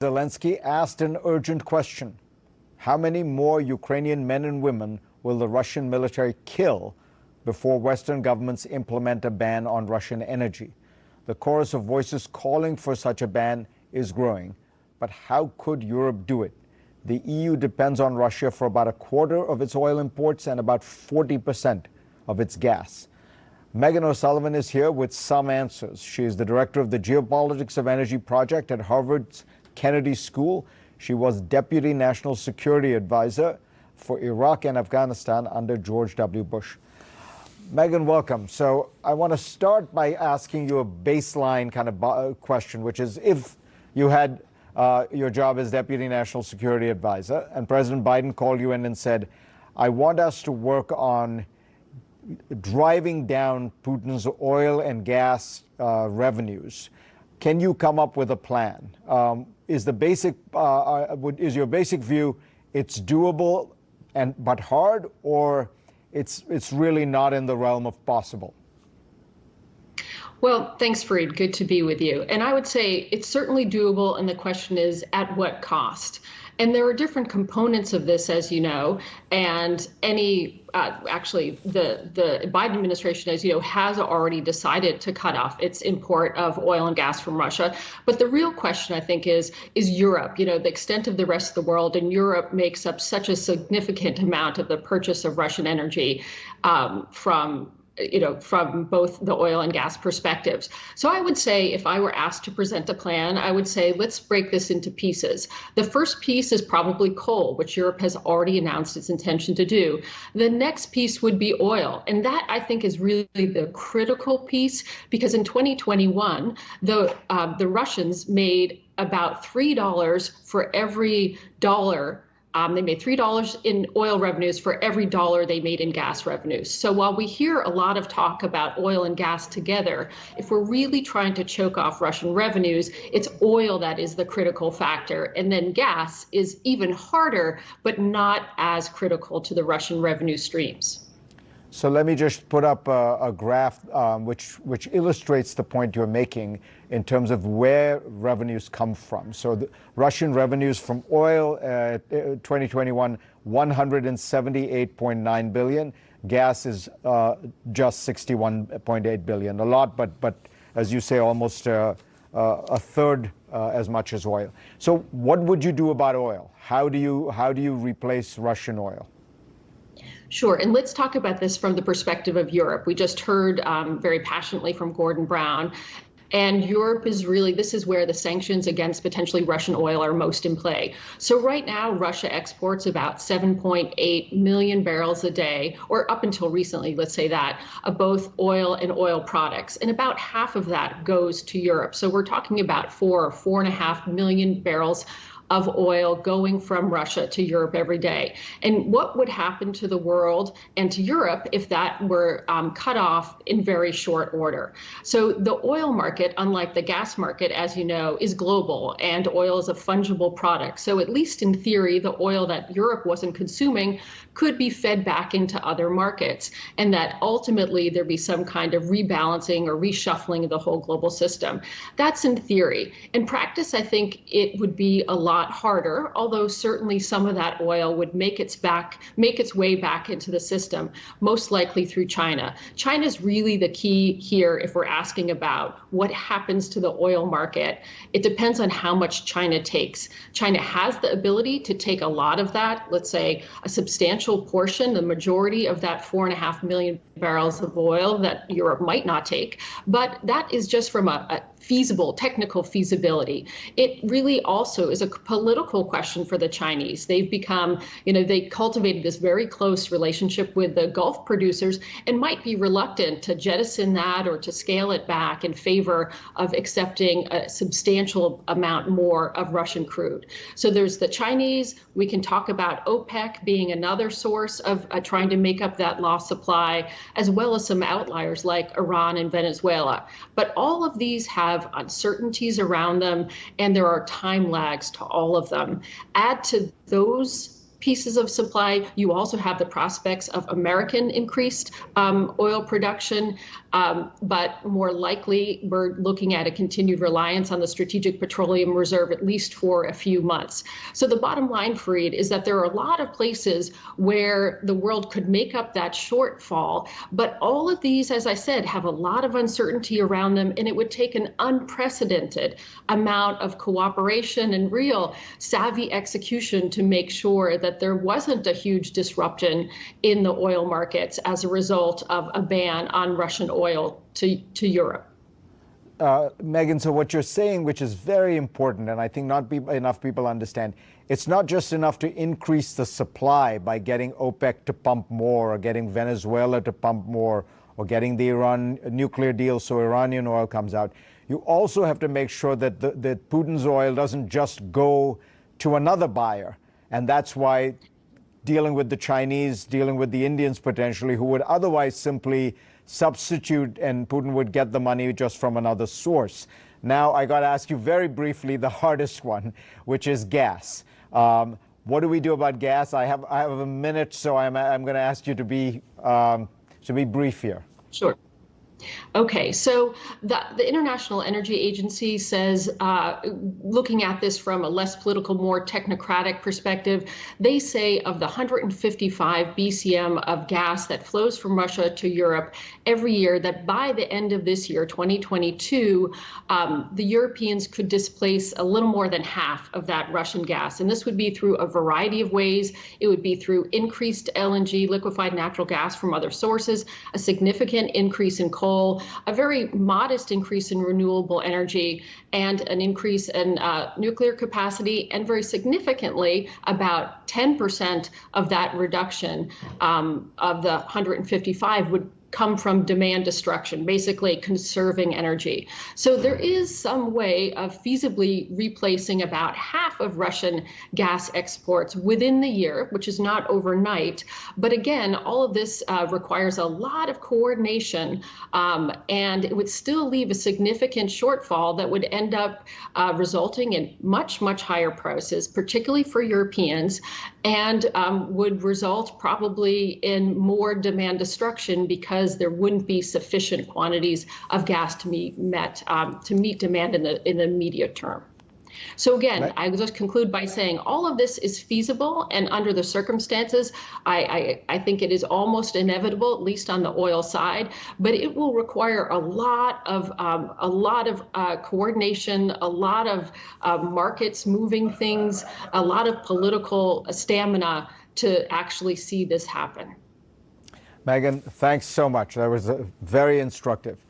Zelensky asked an urgent question. How many more Ukrainian men and women will the Russian military kill before Western governments implement a ban on Russian energy? The chorus of voices calling for such a ban is growing. But how could Europe do it? The EU depends on Russia for about a quarter of its oil imports and about 40% of its gas. Meghan O'Sullivan is here with some answers. She is the director of the Geopolitics of Energy project at Harvard's Kennedy School. She was Deputy National Security Advisor for Iraq and Afghanistan under George W. Bush. Meghan, welcome. So I want to start by asking you a baseline kind of question, which is if you had your job as Deputy National Security Advisor and President Biden called you in and said, I want us to work on driving down Putin's oil and gas revenues. Can you come up with a plan? Is your basic view it's doable but hard, or it's really not in the realm of possible? Well, thanks, Fareed. Good to be with you. And I would say it's certainly doable, and the question is at what cost? And there are different components of this, as you know, and the Biden administration, as you know, has already decided to cut off its import of oil and gas from Russia. But the real question, I think, is Europe, the extent of the rest of the world, and Europe makes up such a significant amount of the purchase of Russian energy from both the oil and gas perspectives. So I would say if I were asked to present a plan, I would say, let's break this into pieces. The first piece is probably coal, which Europe has already announced its intention to do. The next piece would be oil. And that, I think, is really the critical piece, because in 2021, the Russians made about $3 for every dollar. They made $3 in oil revenues for every dollar they made in gas revenues. So while we hear a lot of talk about oil and gas together, if we're really trying to choke off Russian revenues, it's oil that is the critical factor. And then gas is even harder, but not as critical to the Russian revenue streams. So let me just put up a graph which illustrates the point you're making in terms of where revenues come from. So the Russian revenues from oil, 2021, 178.9 billion. Gas is just 61.8 billion. A lot, but as you say, almost a third as much as oil. So what would you do about oil? How do you replace Russian oil? Sure. And let's talk about this from the perspective of Europe. We just heard very passionately from Gordon Brown. And Europe is really, this is where the sanctions against potentially Russian oil are most in play. So right now, Russia exports about 7.8 million barrels a day, or up until recently, let's say that, of both oil and oil products. And about half of that goes to Europe. So we're talking about 4.5 million barrels of oil going from Russia to Europe every day. And what would happen to the world and to Europe if that were cut off in very short order? So the oil market, unlike the gas market, as you know, is global, and oil is a fungible product. So at least in theory, the oil that Europe wasn't consuming could be fed back into other markets, and that ultimately there'd be some kind of rebalancing or reshuffling of the whole global system. That's in theory. In practice, I think it would be a lot harder, although certainly some of that oil would make its way back into the system, most likely through China. China's really the key here if we're asking about what happens to the oil market. It depends on how much China takes. China has the ability to take a lot of that, let's say a substantial portion, the majority of that 4.5 million barrels of oil that Europe might not take, but that is just from a feasible, technical feasibility. It really also is a political question for the Chinese. They've become, they cultivated this very close relationship with the Gulf producers and might be reluctant to jettison that or to scale it back in favor of accepting a substantial amount more of Russian crude. So there's the Chinese. We can talk about OPEC being another source of trying to make up that lost supply, as well as some outliers like Iran and Venezuela. But all of these have uncertainties around them, and there are time lags to all of them. Add to those pieces of supply. You also have the prospects of American increased oil production, but more likely we're looking at a continued reliance on the Strategic Petroleum Reserve at least for a few months. So the bottom line, Fareed, is that there are a lot of places where the world could make up that shortfall, but all of these, as I said, have a lot of uncertainty around them, and it would take an unprecedented amount of cooperation and real savvy execution to make sure that there wasn't a huge disruption in the oil markets as a result of a ban on Russian oil to Europe. Meghan, so what you're saying, which is very important, and I think not enough people understand, it's not just enough to increase the supply by getting OPEC to pump more or getting Venezuela to pump more or getting the Iran nuclear deal so Iranian oil comes out. You also have to make sure that that Putin's oil doesn't just go to another buyer. And that's why dealing with the Chinese, dealing with the Indians potentially, who would otherwise simply substitute and Putin would get the money just from another source. Now, I got to ask you very briefly the hardest one, which is gas. What do we do about gas? I have a minute, so I'm going to ask you to be brief here. Sure. Okay, so the International Energy Agency says, looking at this from a less political, more technocratic perspective, they say of the 155 BCM of gas that flows from Russia to Europe every year, that by the end of this year, 2022, the Europeans could displace a little more than half of that Russian gas. And this would be through a variety of ways. It would be through increased LNG, liquefied natural gas from other sources, a significant increase in coal, a very modest increase in renewable energy, and an increase in nuclear capacity, and very significantly, about 10% of that reduction of the 155 would come from demand destruction, basically conserving energy. So there is some way of feasibly replacing about half of Russian gas exports within the year, which is not overnight. But again, all of this requires a lot of coordination, and it would still leave a significant shortfall that would end up resulting in much, much higher prices, particularly for Europeans, and would result probably in more demand destruction because there wouldn't be sufficient quantities of gas to meet demand in the immediate term. So again, I will just conclude by saying all of this is feasible, and under the circumstances, I think it is almost inevitable, at least on the oil side. But it will require a lot of coordination, a lot of markets moving things, a lot of political stamina to actually see this happen. Meghan, thanks so much. That was very instructive.